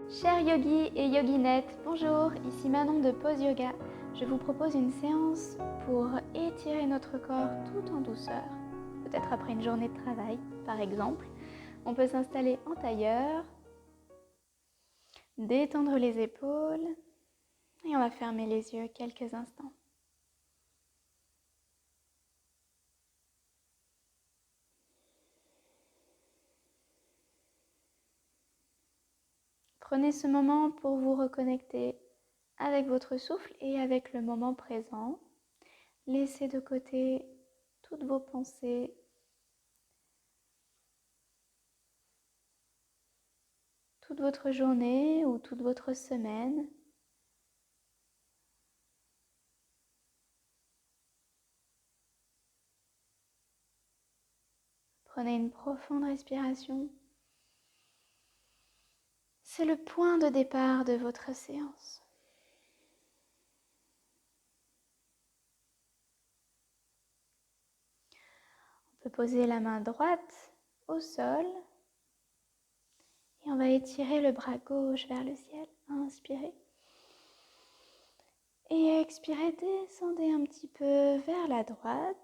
Chers yogis et yoginettes, bonjour, ici Manon de Pose Yoga. Je vous propose une séance pour étirer notre corps tout en douceur. Peut-être après une journée de travail, par exemple. On peut s'installer en tailleur, détendre les épaules et on va fermer les yeux quelques instants. Prenez ce moment pour vous reconnecter avec votre souffle et avec le moment présent. Laissez de côté toutes vos pensées, toute votre journée ou toute votre semaine. Prenez une profonde respiration. C'est le point de départ de votre séance. On peut poser la main droite au sol et on va étirer le bras gauche vers le ciel. Inspirez. Et expirez, descendez un petit peu vers la droite.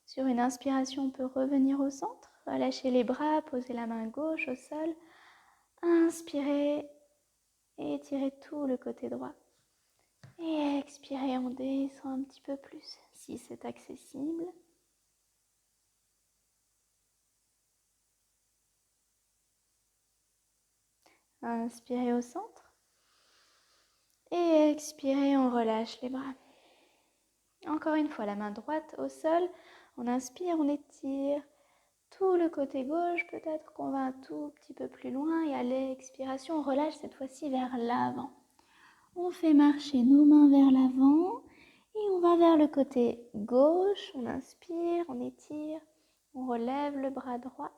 Sur une inspiration, on peut revenir au centre, relâcher les bras, poser la main gauche au sol. Inspirez et étirez tout le côté droit. Et expirez, on descend un petit peu plus si c'est accessible. Inspirez au centre. Et expirez, on relâche les bras. Encore une fois, la main droite au sol. On inspire, on étire tout le côté gauche. Peut-être qu'on va un tout petit peu plus loin. Et à l'expiration, on relâche cette fois-ci vers l'avant. On fait marcher nos mains vers l'avant. Et on va vers le côté gauche. On inspire, on étire. On relève le bras droit.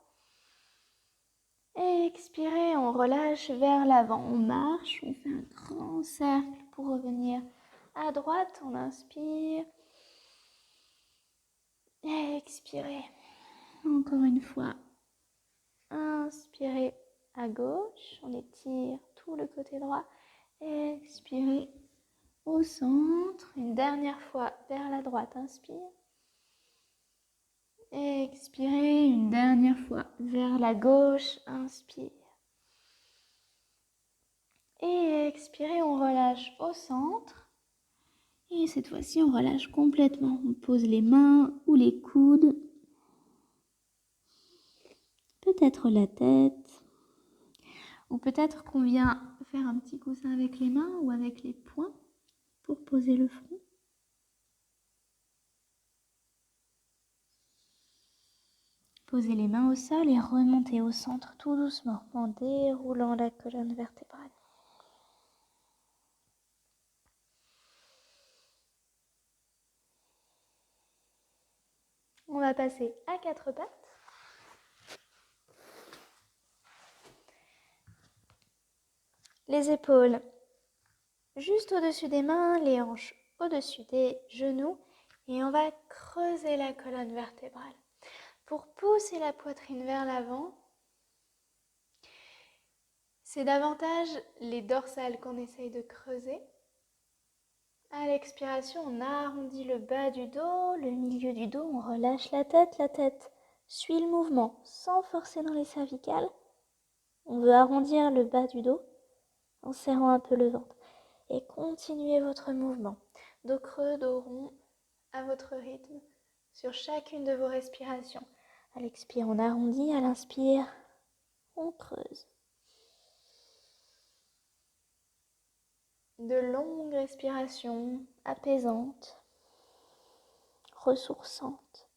Expirez, on relâche vers l'avant. On marche, on fait un grand cercle pour revenir à droite. On inspire. Expirez. Encore une fois. Inspirez à gauche. On étire tout le côté droit. Expirez au centre. Une dernière fois vers la droite. Inspire. Expirez une dernière fois vers la gauche. Inspire. Et expirez, on relâche au centre. Et cette fois-ci, on relâche complètement. On pose les mains ou les coudes. Peut-être la tête. Ou peut-être qu'on vient faire un petit coussin avec les mains ou avec les poings pour poser le front. Posez les mains au sol et remontez au centre tout doucement en déroulant la colonne vertébrale. On va passer à quatre pattes. Les épaules juste au-dessus des mains, les hanches au-dessus des genoux. Et on va creuser la colonne vertébrale pour pousser la poitrine vers l'avant. C'est davantage les dorsales qu'on essaye de creuser. À l'expiration, on arrondit le bas du dos, le milieu du dos, on relâche la tête suit le mouvement sans forcer dans les cervicales. On veut arrondir le bas du dos en serrant un peu le ventre. Et continuez votre mouvement, dos creux, dos rond, à votre rythme, sur chacune de vos respirations. À l'expire, on arrondit, à l'inspire, on creuse. De longues respirations apaisantes, ressourçantes.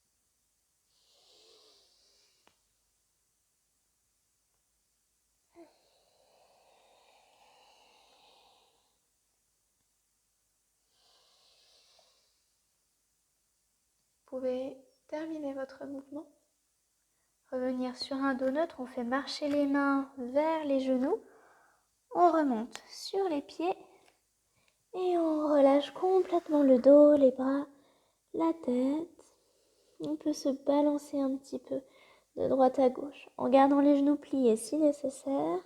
Vous pouvez terminer votre mouvement. Revenir sur un dos neutre, on fait marcher les mains vers les genoux. On remonte sur les pieds et on relâche complètement le dos, les bras la tête. On peut se balancer un petit peu de droite à gauche en gardant les genoux pliés si nécessaire.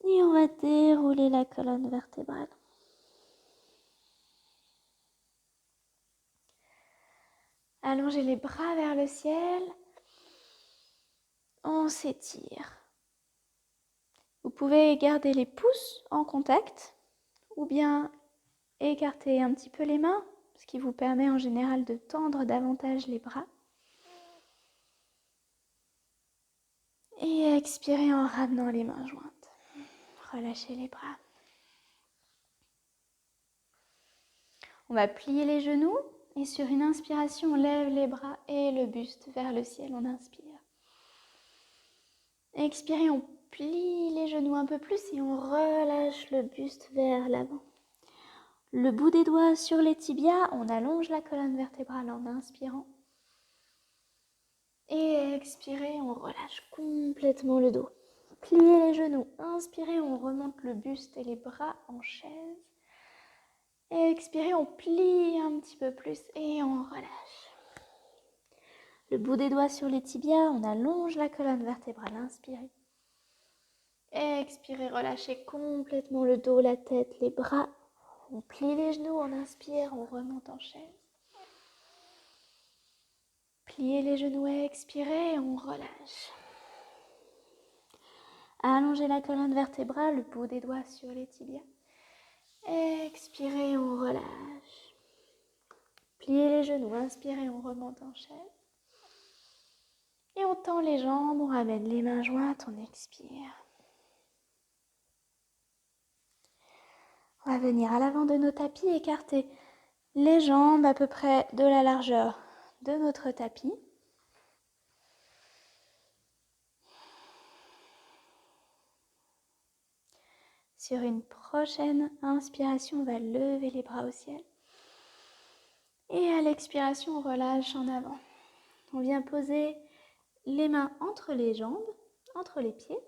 Et on va dérouler la colonne vertébrale. Allongez les bras vers le ciel. On s'étire. Vous pouvez garder les pouces en contact ou bien écarter un petit peu les mains, ce qui vous permet en général de tendre davantage les bras. Et expirez en ramenant les mains jointes. Relâchez les bras. On va plier les genoux et sur une inspiration, on lève les bras et le buste vers le ciel. On inspire. Expirez, on plie les genoux un peu plus et on relâche le buste vers l'avant. Le bout des doigts sur les tibias, on allonge la colonne vertébrale en inspirant. Et expirez, on relâche complètement le dos. Pliez les genoux, inspirez, on remonte le buste et les bras en chaise. Et expirez, on plie un petit peu plus et on relâche. Le bout des doigts sur les tibias, on allonge la colonne vertébrale, inspirez. Expirez, relâchez complètement le dos, la tête, les bras. On plie les genoux, on inspire, on remonte en chaise. Pliez les genoux, expirez, on relâche. Allongez la colonne vertébrale, le bout des doigts sur les tibias. Expirez, on relâche. Pliez les genoux, inspirez, on remonte en chaise. Et on tend les jambes, on ramène les mains jointes, on expire. On va venir à l'avant de nos tapis, écarter les jambes à peu près de la largeur de notre tapis. Sur une prochaine inspiration, on va lever les bras au ciel. Et à l'expiration, on relâche en avant. On vient poser les mains entre les jambes, entre les pieds.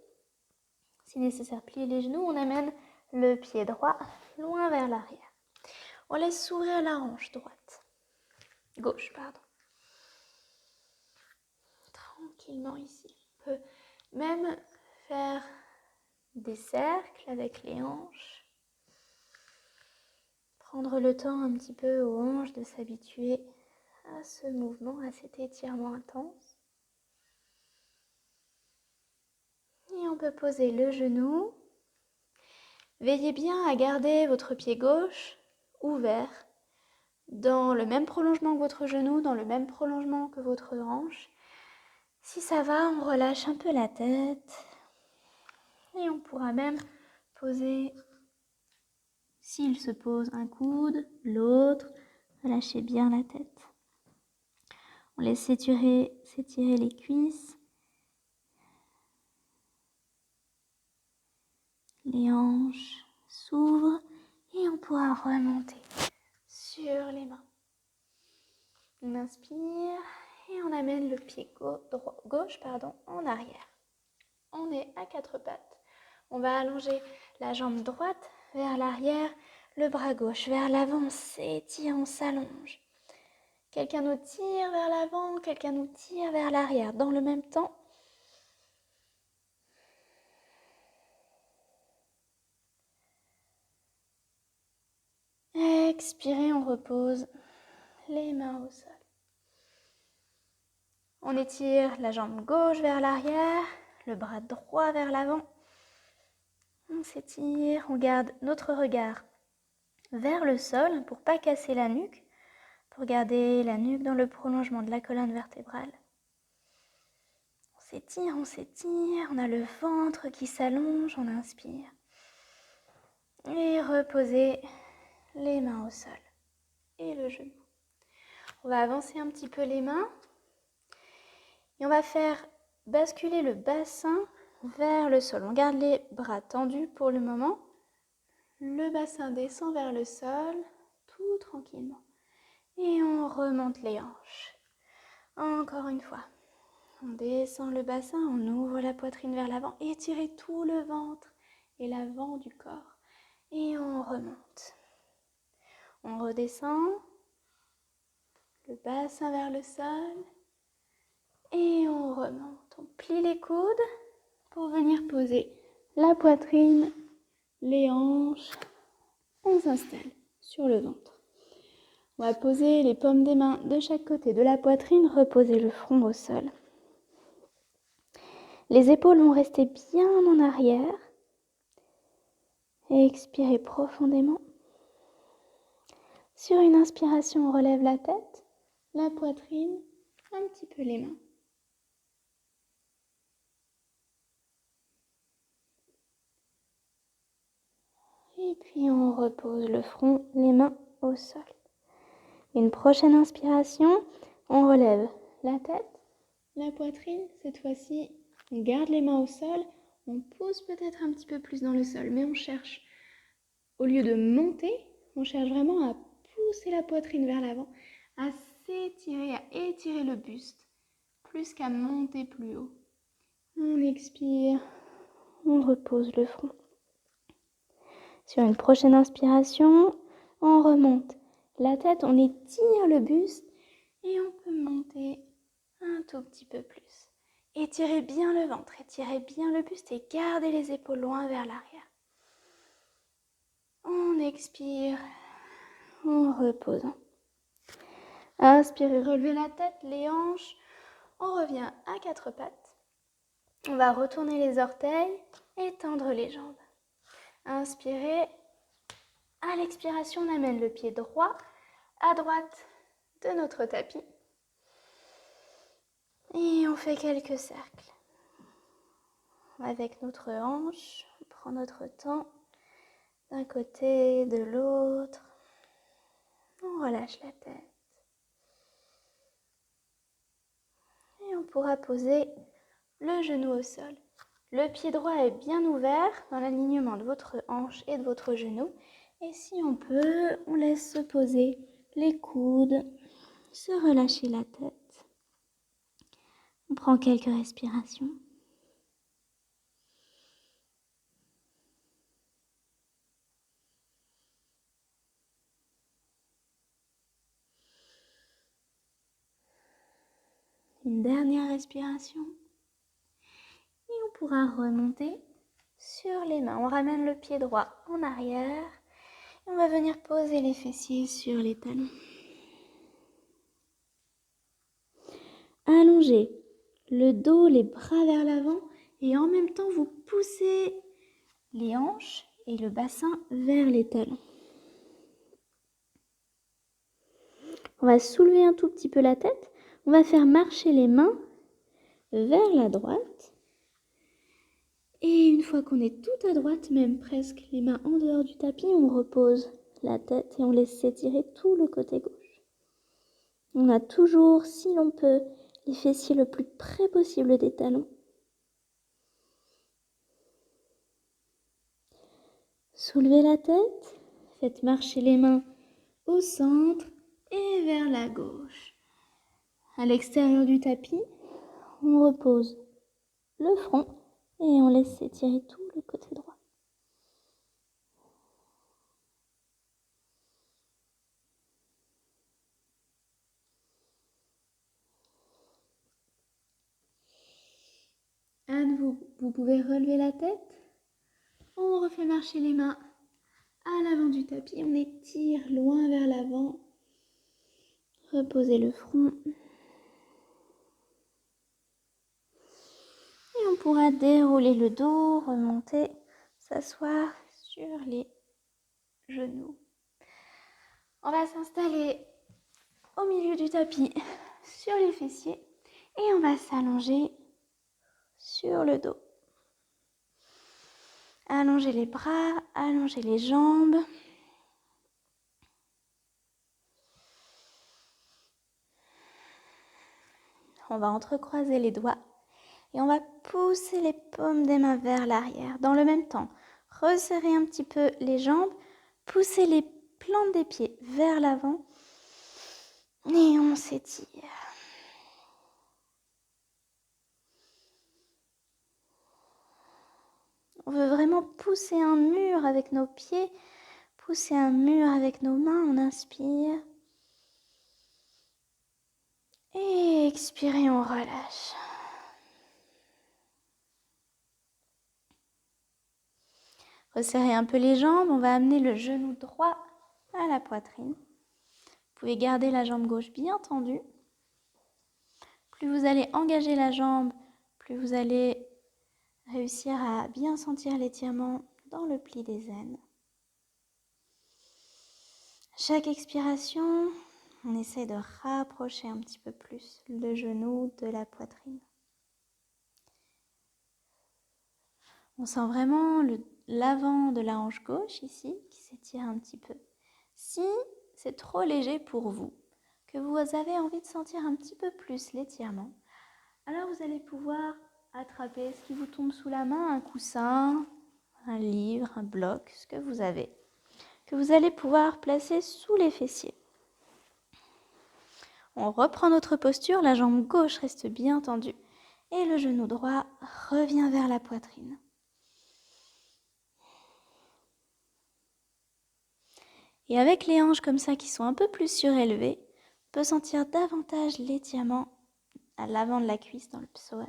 Si nécessaire, plier les genoux. On amène le pied droit loin vers l'arrière. On laisse s'ouvrir la hanche droite. Gauche, pardon. Tranquillement ici. On peut même faire des cercles avec les hanches. Prendre le temps un petit peu aux hanches de s'habituer à ce mouvement, à cet étirement intense. Et on peut poser le genou. Veillez bien à garder votre pied gauche ouvert dans le même prolongement que votre genou, dans le même prolongement que votre hanche. Si ça va, on relâche un peu la tête. Et on pourra même poser, s'il se pose un coude, l'autre. Relâchez bien la tête. On laisse s'étirer les cuisses. Les hanches s'ouvrent et on pourra remonter sur les mains. On inspire et on amène le pied gauche en arrière. On est à quatre pattes. On va allonger la jambe droite vers l'arrière, le bras gauche vers l'avant, on s'étire, on s'allonge. Quelqu'un nous tire vers l'avant, quelqu'un nous tire vers l'arrière. Dans le même temps, expirez, on repose les mains au sol. On étire la jambe gauche vers l'arrière, le bras droit vers l'avant. On s'étire, on garde notre regard vers le sol pour ne pas casser la nuque, pour garder la nuque dans le prolongement de la colonne vertébrale. On s'étire, on a le ventre qui s'allonge, on inspire. Et reposez les mains au sol et le genou. On va avancer un petit peu les mains et on va faire basculer le bassin vers le sol. On garde les bras tendus pour le moment. Le bassin descend vers le sol, tout tranquillement. Et on remonte les hanches. Encore une fois. On descend le bassin, on ouvre la poitrine vers l'avant. Étirez tout le ventre et l'avant du corps. Et on remonte. On redescend, le bassin vers le sol. Et on remonte. On plie les coudes pour venir poser la poitrine, les hanches. On s'installe sur le ventre. On va poser les paumes des mains de chaque côté de la poitrine, reposer le front au sol. Les épaules vont rester bien en arrière. Et expirez profondément. Sur une inspiration, on relève la tête, la poitrine, un petit peu les mains. Et puis on repose le front, les mains au sol. Une prochaine inspiration, on relève la tête, la poitrine. Cette fois-ci, on garde les mains au sol. On pousse peut-être un petit peu plus dans le sol, mais on cherche, au lieu de monter, on cherche vraiment à pousser la poitrine vers l'avant, à s'étirer, à étirer le buste, plus qu'à monter plus haut. On expire, on repose le front. Sur une prochaine inspiration, on remonte la tête, on étire le buste et on peut monter un tout petit peu plus. Étirez bien le ventre, étirez bien le buste et gardez les épaules loin vers l'arrière. On expire, on repose. Inspirez, relevez la tête, les hanches. On revient à quatre pattes. On va retourner les orteils et tendre les jambes. Inspirez. À l'expiration, on amène le pied droit à droite de notre tapis. Et on fait quelques cercles. Avec notre hanche, on prend notre temps d'un côté, de l'autre. On relâche la tête. Et on pourra poser le genou au sol. Le pied droit est bien ouvert dans l'alignement de votre hanche et de votre genou. Et si on peut, on laisse se poser les coudes, se relâcher la tête. On prend quelques respirations. Une dernière respiration. Et on pourra remonter sur les mains. On ramène le pied droit en arrière. Et on va venir poser les fessiers sur les talons. Allongez le dos, les bras vers l'avant. Et en même temps, vous poussez les hanches et le bassin vers les talons. On va soulever un tout petit peu la tête. On va faire marcher les mains vers la droite. Et une fois qu'on est tout à droite, même presque les mains en dehors du tapis, on repose la tête et on laisse s'étirer tout le côté gauche. On a toujours, si l'on peut, les fessiers le plus près possible des talons. Soulevez la tête, faites marcher les mains au centre et vers la gauche. À l'extérieur du tapis, on repose le front et on laisse s'étirer tout le côté droit. À nouveau, vous pouvez relever la tête. On refait marcher les mains à l'avant du tapis. On étire loin vers l'avant. Reposez le front. Et on pourra dérouler le dos, remonter, s'asseoir sur les genoux. On va s'installer au milieu du tapis sur les fessiers et on va s'allonger sur le dos. Allongez les bras, allongez les jambes. On va entrecroiser les doigts et on va pousser les paumes des mains vers l'arrière. Dans le même temps, resserrez un petit peu les jambes, poussez les plantes des pieds vers l'avant et on s'étire. On veut vraiment pousser un mur avec nos pieds, pousser un mur avec nos mains. On inspire. Et expirez, on relâche. Resserrez un peu les jambes. On va amener le genou droit à la poitrine. Vous pouvez garder la jambe gauche bien tendue. Plus vous allez engager la jambe, plus vous allez réussir à bien sentir l'étirement dans le pli des aines. Chaque expiration, on essaie de rapprocher un petit peu plus le genou de la poitrine. On sent vraiment l'avant de la hanche gauche ici qui s'étire un petit peu. Si c'est trop léger pour vous, que vous avez envie de sentir un petit peu plus l'étirement, alors vous allez pouvoir attraper ce qui vous tombe sous la main, un coussin, un livre, un bloc, ce que vous avez, que vous allez pouvoir placer sous les fessiers. On reprend notre posture, la jambe gauche reste bien tendue et le genou droit revient vers la poitrine. Et avec les hanches comme ça qui sont un peu plus surélevées, on peut sentir davantage l'étirement à l'avant de la cuisse dans le psoas.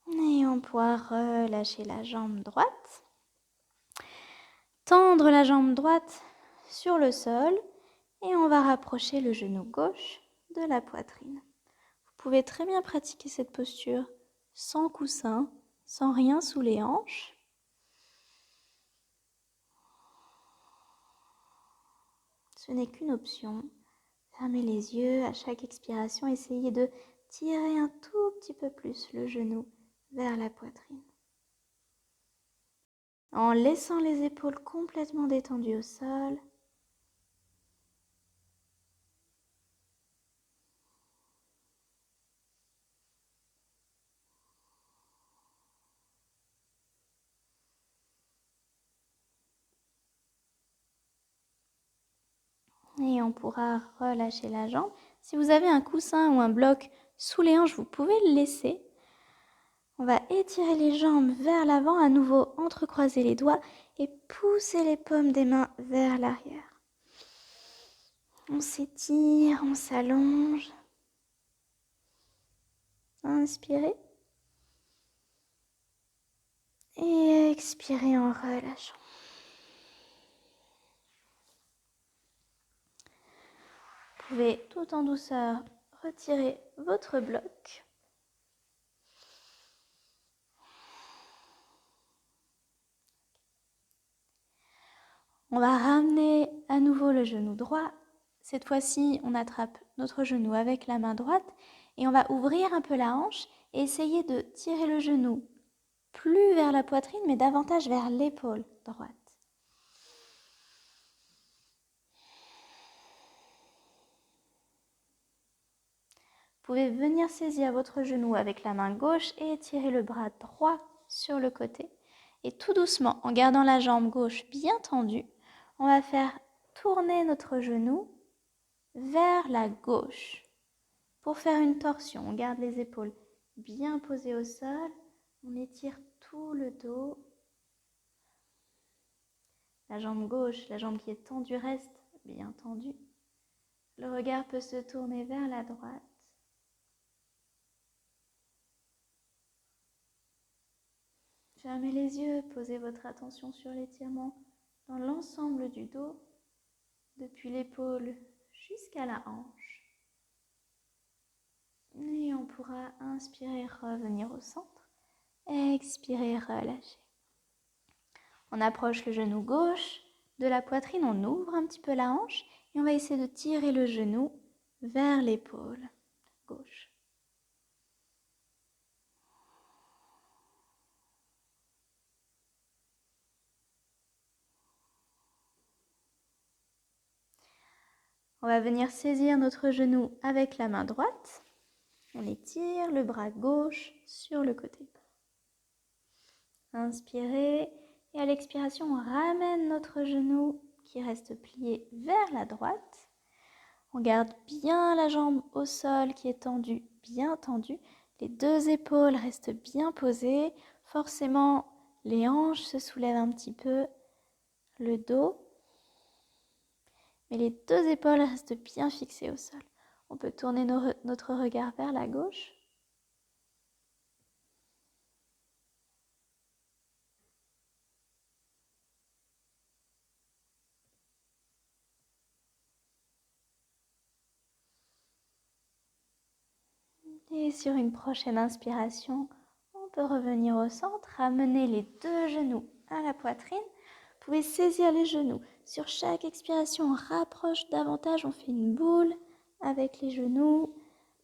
Et on pourra relâcher la jambe droite. Tendre la jambe droite sur le sol et on va rapprocher le genou gauche de la poitrine. Vous pouvez très bien pratiquer cette posture sans coussin, sans rien sous les hanches. Ce n'est qu'une option. Fermez les yeux à chaque expiration, essayez de tirer un tout petit peu plus le genou vers la poitrine. En laissant les épaules complètement détendues au sol. Et on pourra relâcher la jambe. Si vous avez un coussin ou un bloc sous les hanches, vous pouvez le laisser. On va étirer les jambes vers l'avant, à nouveau entrecroiser les doigts et pousser les paumes des mains vers l'arrière. On s'étire, on s'allonge. Inspirez. Et expirez en relâchant. Vous pouvez tout en douceur retirer votre bloc. On va ramener à nouveau le genou droit. Cette fois-ci, on attrape notre genou avec la main droite et on va ouvrir un peu la hanche et essayer de tirer le genou plus vers la poitrine, mais davantage vers l'épaule droite. Vous pouvez venir saisir votre genou avec la main gauche et étirer le bras droit sur le côté. Et tout doucement, en gardant la jambe gauche bien tendue, on va faire tourner notre genou vers la gauche. Pour faire une torsion, on garde les épaules bien posées au sol, on étire tout le dos. La jambe gauche, la jambe qui est tendue reste bien tendue. Le regard peut se tourner vers la droite. Fermez les yeux, posez votre attention sur l'étirement dans l'ensemble du dos, depuis l'épaule jusqu'à la hanche. Et on pourra inspirer, revenir au centre. Expirer, relâcher. On approche le genou gauche de la poitrine, on ouvre un petit peu la hanche et on va essayer de tirer le genou vers l'épaule gauche. On va venir saisir notre genou avec la main droite. On étire le bras gauche sur le côté. Inspirez et à l'expiration, on ramène notre genou qui reste plié vers la droite. On garde bien la jambe au sol qui est tendue, bien tendue. Les deux épaules restent bien posées. Forcément, les hanches se soulèvent un petit peu, le dos. Mais les deux épaules restent bien fixées au sol. On peut tourner notre regard vers la gauche. Et sur une prochaine inspiration, on peut revenir au centre, ramener les deux genoux à la poitrine. Vous pouvez saisir les genoux. Sur chaque expiration, on rapproche davantage, on fait une boule avec les genoux,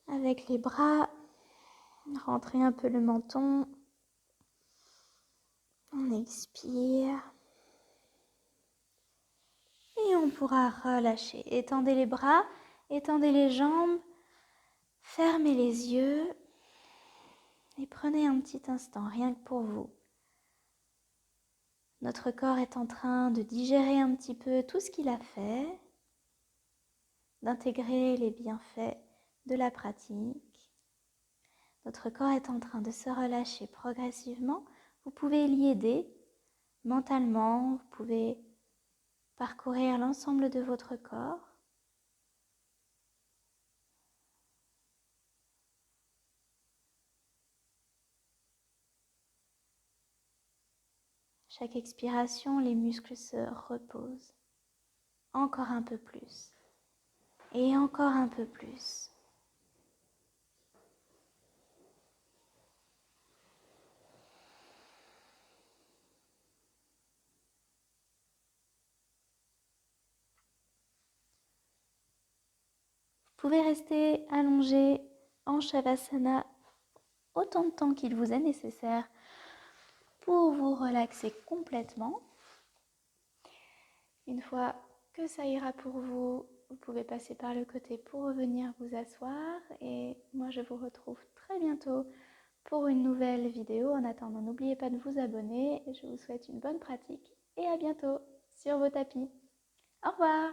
avec les bras. Rentrez un peu le menton. On expire. Et on pourra relâcher. Étendez les bras, étendez les jambes, fermez les yeux et prenez un petit instant, rien que pour vous. Notre corps est en train de digérer un petit peu tout ce qu'il a fait, d'intégrer les bienfaits de la pratique. Notre corps est en train de se relâcher progressivement. Vous pouvez l'y aider mentalement, vous pouvez parcourir l'ensemble de votre corps. Chaque expiration, les muscles se reposent. Encore un peu plus. Et encore un peu plus. Vous pouvez rester allongé en Shavasana autant de temps qu'il vous est nécessaire pour vous relaxer complètement. Une fois que ça ira pour vous, vous pouvez passer par le côté pour revenir vous asseoir. Et moi, je vous retrouve très bientôt pour une nouvelle vidéo. En attendant, n'oubliez pas de vous abonner. Je vous souhaite une bonne pratique et à bientôt sur vos tapis. Au revoir!